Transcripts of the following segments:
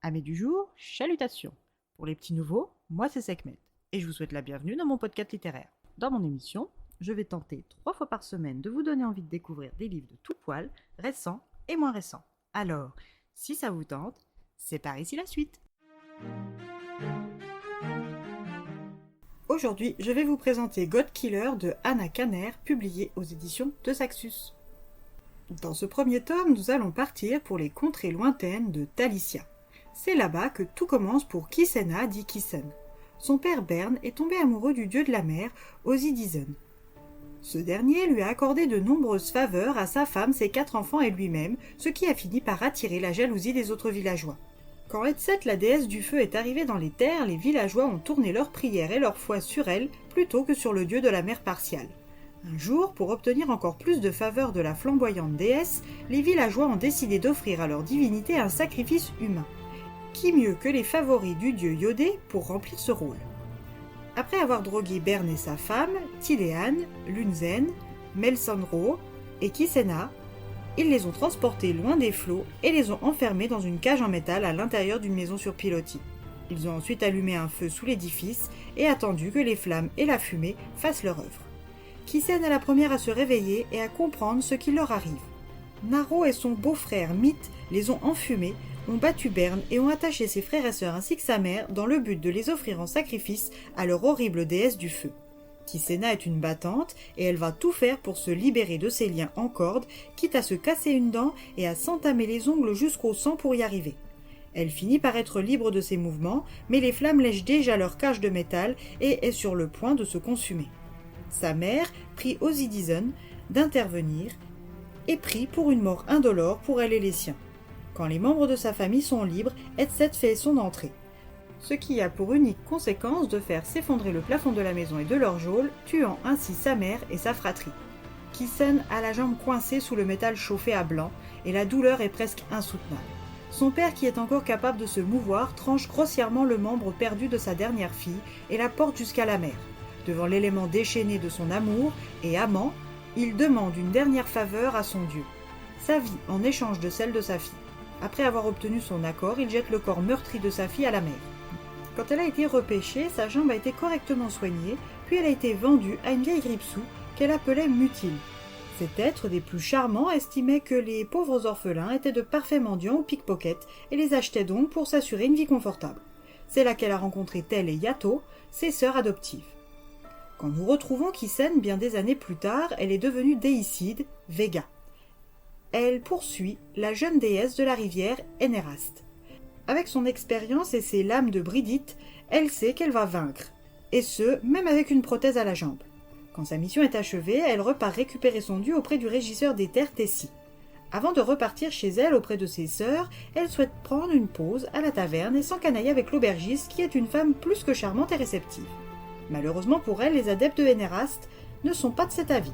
Amis du jour, chalutations. Pour les petits nouveaux, moi c'est Sekhmet, et je vous souhaite la bienvenue dans mon podcast littéraire. Dans mon émission, je vais tenter 3 fois par semaine de vous donner envie de découvrir des livres de tout poil, récents et moins récents. Alors, si ça vous tente, c'est par ici la suite. Aujourd'hui, je vais vous présenter God Killer de Anna Kanner, publié aux éditions de Saxus. Dans ce premier tome, nous allons partir pour les contrées lointaines de Talicia. C'est là-bas que tout commence pour Kisena dit Kisen. Son père Bern est tombé amoureux du dieu de la mer, Osidizon. Ce dernier lui a accordé de nombreuses faveurs à sa femme, ses 4 enfants et lui-même, ce qui a fini par attirer la jalousie des autres villageois. Quand Etset, la déesse du feu, est arrivée dans les terres, les villageois ont tourné leurs prières et leur foi sur elle plutôt que sur le dieu de la mer partiale. Un jour, pour obtenir encore plus de faveurs de la flamboyante déesse, les villageois ont décidé d'offrir à leur divinité un sacrifice humain. Qui mieux que les favoris du dieu Yodé pour remplir ce rôle? Après avoir drogué Bern et sa femme, Tidean, Lunzen, Melsonro et Kisena, ils les ont transportés loin des flots et les ont enfermés dans une cage en métal à l'intérieur d'une maison sur pilotis. Ils ont ensuite allumé un feu sous l'édifice et attendu que les flammes et la fumée fassent leur œuvre. Kisen est la première à se réveiller et à comprendre ce qui leur arrive. Naro et son beau-frère Mythe les ont enfumés, ont battu Bern et ont attaché ses frères et sœurs ainsi que sa mère dans le but de les offrir en sacrifice à leur horrible déesse du feu. Kisena est une battante et elle va tout faire pour se libérer de ses liens en corde, quitte à se casser une dent et à s'entamer les ongles jusqu'au sang pour y arriver. Elle finit par être libre de ses mouvements, mais les flammes lèchent déjà leur cage de métal et est sur le point de se consumer. Sa mère prie Osidizon d'intervenir et prie pour une mort indolore pour elle et les siens. Quand les membres de sa famille sont libres, Etset fait son entrée. Ce qui a pour unique conséquence de faire s'effondrer le plafond de la maison et de leur geôle, tuant ainsi sa mère et sa fratrie. Kisen a la jambe coincée sous le métal chauffé à blanc et la douleur est presque insoutenable. Son père, qui est encore capable de se mouvoir, tranche grossièrement le membre perdu de sa dernière fille et la porte jusqu'à la mer. Devant l'élément déchaîné de son amour et amant, il demande une dernière faveur à son dieu. Sa vie en échange de celle de sa fille. Après avoir obtenu son accord, il jette le corps meurtri de sa fille à la mer. Quand elle a été repêchée, sa jambe a été correctement soignée, puis elle a été vendue à une vieille Gripsou qu'elle appelait Mutile. Cet être des plus charmants estimait que les pauvres orphelins étaient de parfaits mendiants ou pickpockets et les achetait donc pour s'assurer une vie confortable. C'est là qu'elle a rencontré Tel et Yato, ses sœurs adoptives. Quand nous retrouvons Kisen bien des années plus tard, elle est devenue déicide, Vega. Elle poursuit la jeune déesse de la rivière Enerast. Avec son expérience et ses lames de Bridite, elle sait qu'elle va vaincre, et ce, même avec une prothèse à la jambe. Quand sa mission est achevée, elle repart récupérer son dieu auprès du régisseur des terres Tessie. Avant de repartir chez elle auprès de ses sœurs, elle souhaite prendre une pause à la taverne et s'encanailler avec l'aubergiste qui est une femme plus que charmante et réceptive. Malheureusement pour elle, les adeptes de Enerast ne sont pas de cet avis.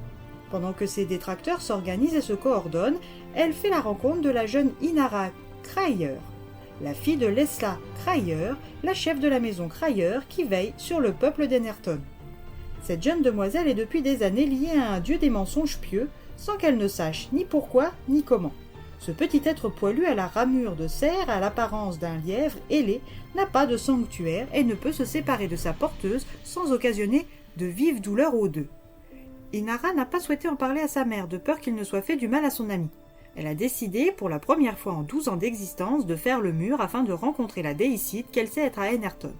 Pendant que ses détracteurs s'organisent et se coordonnent, elle fait la rencontre de la jeune Inara Krayer, la fille de Lesla Krayer, la chef de la maison Krayer qui veille sur le peuple d'Enerton. Cette jeune demoiselle est depuis des années liée à un dieu des mensonges pieux, sans qu'elle ne sache ni pourquoi ni comment. Ce petit être poilu à la ramure de cerf, à l'apparence d'un lièvre ailé, n'a pas de sanctuaire et ne peut se séparer de sa porteuse sans occasionner de vives douleurs aux deux. Inara n'a pas souhaité en parler à sa mère, de peur qu'il ne soit fait du mal à son ami. Elle a décidé, pour la première fois en 12 ans d'existence, de faire le mur afin de rencontrer la déicide qu'elle sait être à Enerton.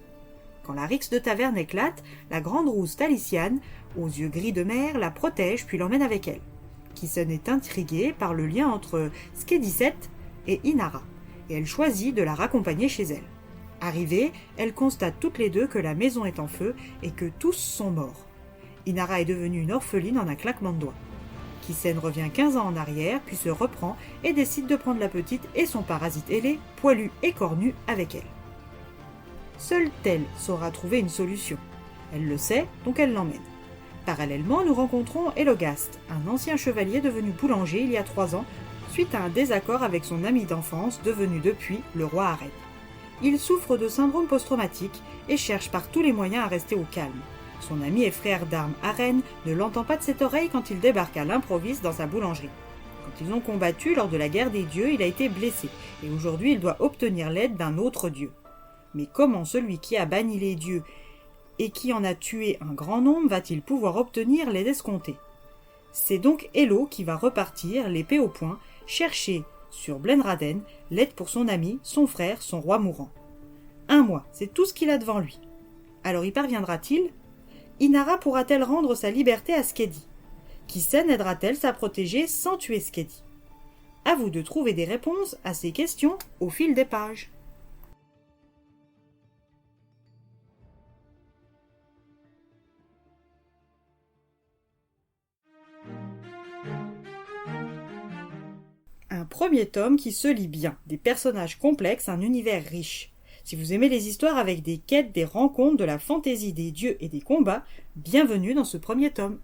Quand la rixe de taverne éclate, la grande rousse Taliciane, aux yeux gris de mer, la protège puis l'emmène avec elle. Kisen est intriguée par le lien entre Skedisset et Inara, et elle choisit de la raccompagner chez elle. Arrivée, elles constatent toutes les deux que la maison est en feu et que tous sont morts. Inara est devenue une orpheline en un claquement de doigts. Kisen revient 15 ans en arrière, puis se reprend et décide de prendre la petite et son parasite ailé, poilu et cornu, avec elle. Seule Tel saura trouver une solution. Elle le sait, donc elle l'emmène. Parallèlement, nous rencontrons Elogast, un ancien chevalier devenu boulanger il y a 3 ans, suite à un désaccord avec son ami d'enfance, devenu depuis le roi Arène. Il souffre de syndrome post-traumatique et cherche par tous les moyens à rester au calme. Son ami et frère d'armes Arène ne l'entend pas de cette oreille quand il débarque à l'improviste dans sa boulangerie. Quand ils ont combattu lors de la guerre des dieux, il a été blessé, et aujourd'hui il doit obtenir l'aide d'un autre dieu. Mais comment celui qui a banni les dieux et qui en a tué un grand nombre va-t-il pouvoir obtenir l'aide escomptée? C'est donc Elo qui va repartir, l'épée au poing, chercher sur Blenraden l'aide pour son ami, son frère, son roi mourant. 1 mois, c'est tout ce qu'il a devant lui. Alors y parviendra-t-il? Inara pourra-t-elle rendre sa liberté à Skadi? Kisen aidera-t-elle sa protégée sans tuer Skadi? À vous de trouver des réponses à ces questions au fil des pages. Un premier tome qui se lit bien, des personnages complexes, un univers riche. Si vous aimez les histoires avec des quêtes, des rencontres, de la fantaisie, des dieux et des combats, bienvenue dans ce premier tome.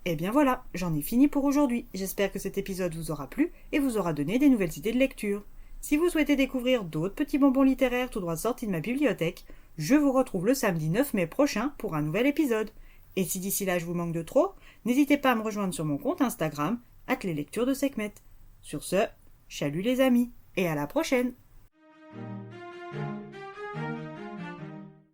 Et bien voilà, j'en ai fini pour aujourd'hui. J'espère que cet épisode vous aura plu et vous aura donné des nouvelles idées de lecture. Si vous souhaitez découvrir d'autres petits bonbons littéraires tout droit sortis de ma bibliothèque, je vous retrouve le samedi 9 mai prochain pour un nouvel épisode. Et si d'ici là je vous manque de trop, n'hésitez pas à me rejoindre sur mon compte Instagram, @leslectures de Sekhmet. Sur ce, chalut les amis, et à la prochaine!